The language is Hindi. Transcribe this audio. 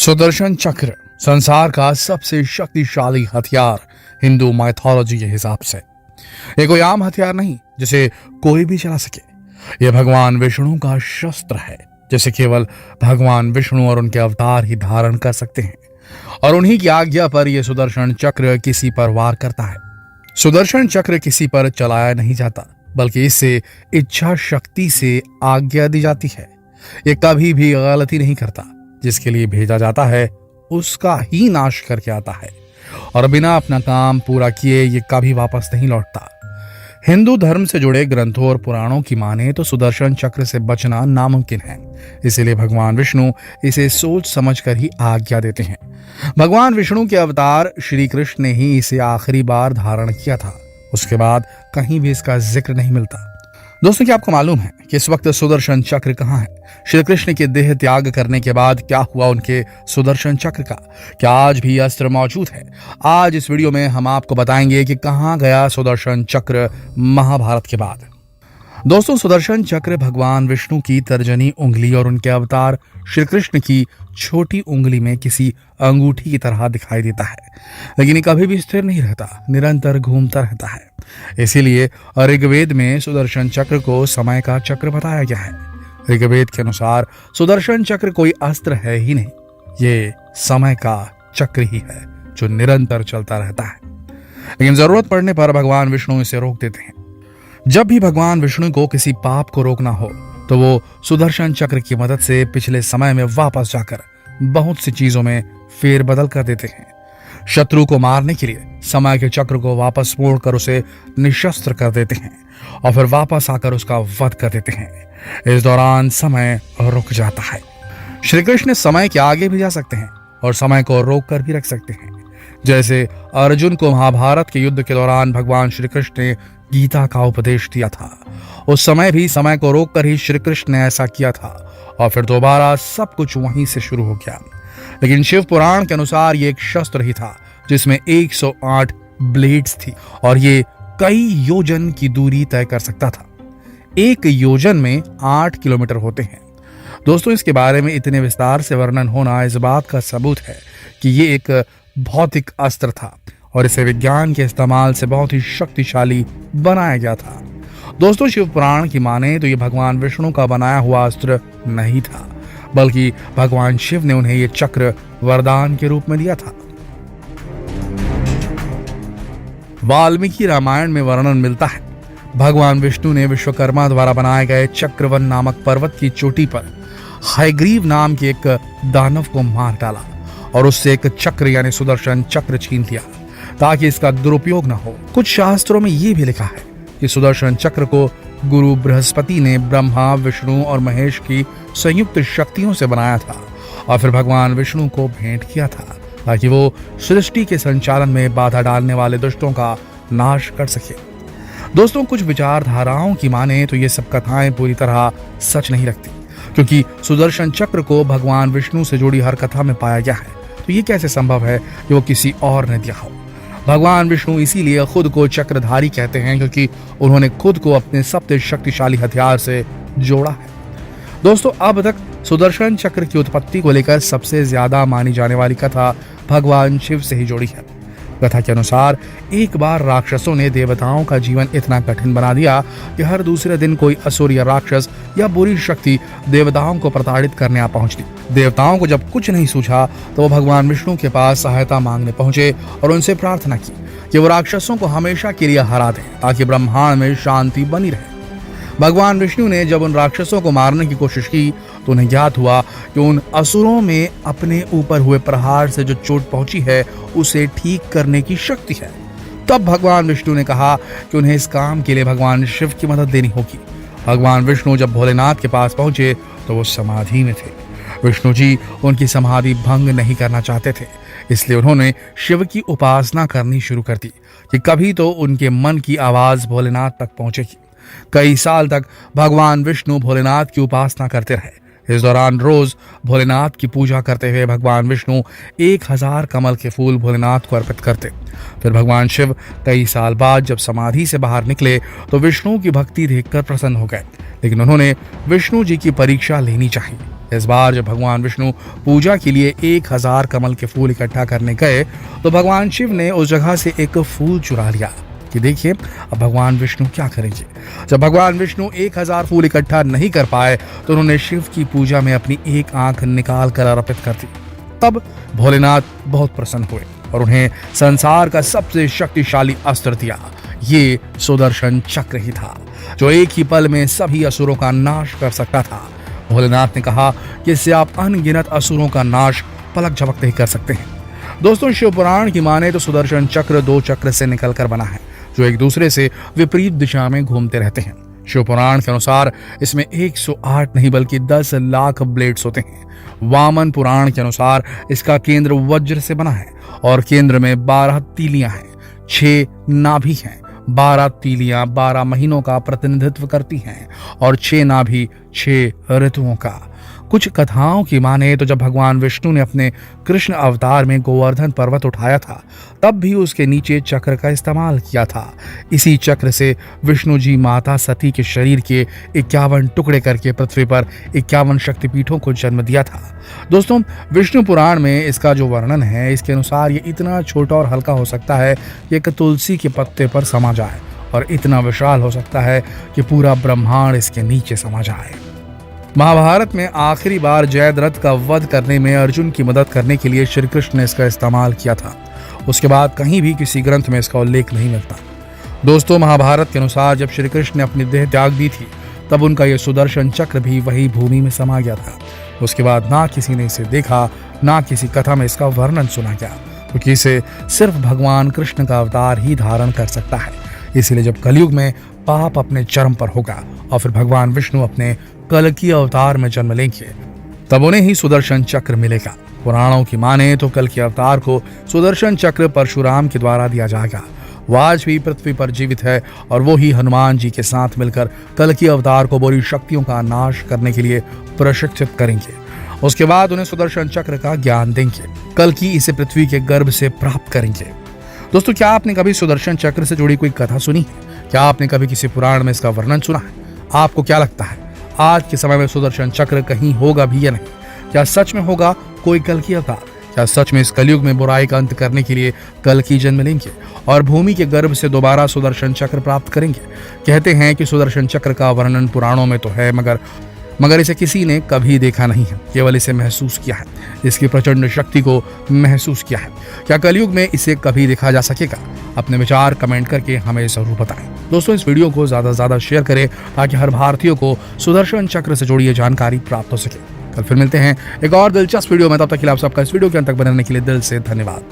सुदर्शन चक्र संसार का सबसे शक्तिशाली हथियार हिंदू माइथोलॉजी के हिसाब से। ये कोई आम हथियार नहीं जिसे कोई भी चला सके। यह भगवान विष्णु का शस्त्र है जिसे केवल भगवान विष्णु और उनके अवतार ही धारण कर सकते हैं, और उन्हीं की आज्ञा पर यह सुदर्शन चक्र किसी पर वार करता है। सुदर्शन चक्र किसी पर चलाया नहीं जाता, बल्कि इससे इच्छा शक्ति से आज्ञा दी जाती है। ये कभी भी गलती नहीं करता। जिसके लिए भेजा जाता है उसका ही नाश करके आता है, और बिना अपना काम पूरा किए ये कभी वापस नहीं लौटता। हिंदू धर्म से जुड़े ग्रंथों और पुराणों की माने तो सुदर्शन चक्र से बचना नामुमकिन है। इसीलिए भगवान विष्णु इसे सोच समझकर ही आज्ञा देते हैं। भगवान विष्णु के अवतार श्री कृष्ण ने ही इसे आखिरी बार धारण किया था। उसके बाद कहीं भी इसका जिक्र नहीं मिलता। दोस्तों, क्या आपको मालूम है कि इस वक्त सुदर्शन चक्र कहाँ है? श्री कृष्ण के देह त्याग करने के बाद क्या हुआ उनके सुदर्शन चक्र का? क्या आज भी अस्त्र मौजूद है? आज इस वीडियो में हम आपको बताएंगे कि कहाँ गया सुदर्शन चक्र महाभारत के बाद। दोस्तों, सुदर्शन चक्र भगवान विष्णु की तर्जनी उंगली और उनके अवतार श्री कृष्ण की छोटी उंगली में किसी अंगूठी की तरह दिखाई देता है, लेकिन ये कभी भी स्थिर नहीं रहता, निरंतर घूमता रहता है। इसीलिए ऋग्वेद में सुदर्शन चक्र को समय का चक्र बताया गया है। ऋग्वेद के अनुसार सुदर्शन चक्र कोई अस्त्र है ही नहीं, ये समय का चक्र ही है जो निरंतर चलता रहता है। लेकिन जरूरत पड़ने पर भगवान विष्णु इसे रोक देते हैं। जब भी भगवान विष्णु को किसी पाप को रोकना हो तो वो सुदर्शन चक्र की मदद से पिछले समय में वापस जाकर बहुत सी चीजों में फेरबदल कर देते हैं। शत्रु को मारने के लिए समय के चक्र को वापस मोड़कर उसे निशस्त्र कर देते हैं और फिर वापस आकर उसका वध कर देते हैं। इस दौरान समय रुक जाता है। श्री कृष्ण समय के आगे भी जा सकते हैं और समय को रोक कर भी रख सकते हैं। जैसे अर्जुन को महाभारत के युद्ध के दौरान भगवान श्री कृष्ण ने गीता का उपदेश दिया था, उस समय भी समय को रोककर ही श्री कृष्ण ने ऐसा किया था, और फिर दोबारा सब कुछ वहीं से शुरू हो गया। लेकिन शिव पुराण के अनुसार ये एक शस्त्र ही था जिसमें 108 ब्लेड्स थी, और ये कई योजन की दूरी तय कर सकता था। एक योजन में 8 किलोमीटर होते हैं। दोस्तों, इसके बारे में इतने विस्तार से वर्णन होना इस बात का सबूत है कि ये एक भौतिक अस्त्र था और इसे विज्ञान के इस्तेमाल से बहुत ही शक्तिशाली बनाया गया था। दोस्तों, शिव पुराण की माने तो ये भगवान विष्णु का बनाया हुआ अस्त्र नहीं था, बल्कि भगवान शिव ने उन्हें ये चक्र वरदान के रूप में दिया था। वाल्मीकि रामायण में वर्णन मिलता है, भगवान विष्णु ने विश्वकर्मा द्वारा बनाए गए चक्रवन नामक पर्वत की चोटी पर हयग्रीव नाम के एक दानव को मार डाला और उससे एक चक्र यानी सुदर्शन चक्र छीन लिया ताकि इसका दुरुपयोग न हो। कुछ शास्त्रों में यह भी लिखा है कि सुदर्शन चक्र को गुरु बृहस्पति ने ब्रह्मा, विष्णु और महेश की संयुक्त शक्तियों से बनाया था और फिर भगवान विष्णु को भेंट किया था ताकि वो सृष्टि के संचालन में बाधा डालने वाले दुष्टों का नाश कर सके। दोस्तों, कुछ विचारधाराओं की माने तो ये सब कथाएं पूरी तरह सच नहीं रखती, क्योंकि सुदर्शन चक्र को भगवान विष्णु से जुड़ी हर कथा में पाया गया है। तो ये कैसे संभव है कि वो किसी और ने दिया हो? भगवान विष्णु इसीलिए खुद को चक्रधारी कहते हैं क्योंकि उन्होंने खुद को अपने सबसे शक्तिशाली हथियार से जोड़ा है। दोस्तों, अब तक सुदर्शन चक्र की उत्पत्ति को लेकर सबसे ज्यादा मानी जाने वाली कथा भगवान शिव से ही जुड़ी है। कथा के अनुसार एक बार राक्षसों ने देवताओं का जीवन इतना कठिन बना दिया कि हर दूसरे दिन कोई असुर या राक्षस या बुरी शक्ति देवताओं को प्रताड़ित करने आ पहुंचती। देवताओं को जब कुछ नहीं सूझा तो वो भगवान विष्णु के पास सहायता मांगने पहुंचे और उनसे प्रार्थना की कि वो राक्षसों को हमेशा के लिए हरा दें ताकि ब्रह्मांड में शांति बनी रहे। भगवान विष्णु ने जब उन राक्षसों को मारने की कोशिश की तो उन्हें ज्ञात हुआ कि उन असुरों में अपने ऊपर हुए प्रहार से जो चोट पहुंची है उसे ठीक करने की शक्ति है। तब भगवान विष्णु ने कहा कि उन्हें इस काम के लिए भगवान शिव की मदद लेनी होगी। भगवान विष्णु जब भोलेनाथ के पास पहुंचे तो वो समाधि में थे। विष्णु जी उनकी समाधि भंग नहीं करना चाहते थे, इसलिए उन्होंने शिव की उपासना करनी शुरू कर दी कि कभी तो उनके मन की आवाज भोलेनाथ तक पहुंचेगी। कई साल तक भगवान विष्णु भोलेनाथ की उपासना करते रहे। इस दौरान रोज भोलेनाथ की पूजा करते हुए भगवान विष्णु 1000 कमल के फूल भोलेनाथ को अर्पित करते। फिर भगवान शिव कई साल बाद जब समाधि से बाहर निकले तो विष्णु की भक्ति देखकर प्रसन्न हो गए, लेकिन उन्होंने विष्णु जी की परीक्षा लेनी चाहिए। इस बार जब भगवान विष्णु पूजा के लिए 1000 कमल के फूल इकट्ठा करने गए तो भगवान शिव ने उस जगह से एक फूल चुरा लिया कि देखिए अब भगवान विष्णु क्या करेंगे। जब भगवान विष्णु 1000 फूल इकट्ठा नहीं कर पाए तो उन्होंने शिव की पूजा में अपनी एक आंख निकाल कर अर्पित कर दी। तब भोलेनाथ बहुत प्रसन्न हुए और उन्हें संसार का सबसे शक्तिशाली अस्त्र दिया। ये सुदर्शन चक्र ही था जो एक ही पल में सभी असुरों का नाश कर सकता था। भोलेनाथ ने कहा कि इससे आप अनगिनत असुरों का नाश पलक झपकते ही कर सकते हैं। दोस्तों, शिव पुराण की माने तो सुदर्शन चक्र 2 चक्र से निकलकर बना है जो एक दूसरे से विपरीत दिशा में घूमते रहते हैं। शिव पुराण के अनुसार इसमें 108 नहीं बल्कि 10 लाख ब्लेड्स होते हैं। वामन पुराण के अनुसार इसका केंद्र वज्र से बना है और केंद्र में 12 तीलियां हैं, 6 नाभि हैं। 12 तीलियां 12 महीनों का प्रतिनिधित्व करती हैं और 6 नाभि 6 ऋतुओं का। कुछ कथाओं की माने तो जब भगवान विष्णु ने अपने कृष्ण अवतार में गोवर्धन पर्वत उठाया था तब भी उसके नीचे चक्र का इस्तेमाल किया था। इसी चक्र से विष्णु जी माता सती के शरीर के 51 टुकड़े करके पृथ्वी पर 51 शक्तिपीठों को जन्म दिया था। दोस्तों, विष्णु पुराण में इसका जो वर्णन है इसके अनुसार ये इतना छोटा और हल्का हो सकता है कि एक तुलसी के पत्ते पर समा जाए और इतना विशाल हो सकता है कि पूरा ब्रह्मांड इसके नीचे समा जाए। महाभारत में आखिरी बार जयद्रथ का वध करने में अर्जुन की मदद करने के लिए श्री कृष्ण ने इसका इस्तेमाल किया था। उसके बाद कहीं भी किसी ग्रंथ में इसका उल्लेख नहीं मिलता। दोस्तों, महाभारत के अनुसार जब श्री कृष्ण ने अपनी देह त्याग दी थी तब उनका यह सुदर्शन चक्र भी वही भूमि में समा गया था। उसके बाद ना किसी ने इसे देखा, ना किसी कथा में इसका वर्णन सुना गया, क्योंकि इसे सिर्फ भगवान कृष्ण का अवतार ही धारण कर सकता है। इसीलिए जब कलयुग में पाप अपने चरम पर होगा और फिर भगवान विष्णु अपने कल्कि अवतार में जन्म लेंगे तब उन्हें ही सुदर्शन चक्र मिलेगा। पुराणों की माने तो कल्कि अवतार को सुदर्शन चक्र परशुराम के द्वारा दिया जाएगा। वो आज भी पृथ्वी पर जीवित है और वो ही हनुमान जी के साथ मिलकर कल्कि अवतार को बुरी शक्तियों का नाश करने के लिए प्रशिक्षित करेंगे। उसके बाद उन्हें सुदर्शन चक्र का ज्ञान देंगे। कल्कि इसे पृथ्वी के गर्भ से प्राप्त करेंगे। दोस्तों, क्या आपने कभी सुदर्शन चक्र से जुड़ी कोई कथा सुनी है? क्या आपने कभी किसी पुराण में इसका वर्णन सुना है? आपको क्या लगता है आज के समय में सुदर्शन चक्र कहीं होगा भी या नहीं? क्या सच में होगा कोई कल्कि अवतार? क्या सच में इस कलयुग में बुराई का अंत करने के लिए कल्कि जन्म लेंगे और भूमि के गर्भ से दोबारा सुदर्शन चक्र प्राप्त करेंगे? कहते हैं कि सुदर्शन चक्र का वर्णन पुराणों में तो है मगर इसे किसी ने कभी देखा नहीं है, केवल इसे महसूस किया है, इसकी प्रचंड शक्ति को महसूस किया है। क्या कलयुग में इसे कभी देखा जा सकेगा? अपने विचार कमेंट करके हमें जरूर बताएं। दोस्तों, इस वीडियो को ज्यादा से ज्यादा शेयर करें ताकि हर भारतीय को सुदर्शन चक्र से जुड़ी ये जानकारी प्राप्त हो सके। कल फिर मिलते हैं एक और दिलचस्प वीडियो में। तब तक के लिए आप सबका इस वीडियो के अंत तक बने रहने के लिए दिल से धन्यवाद।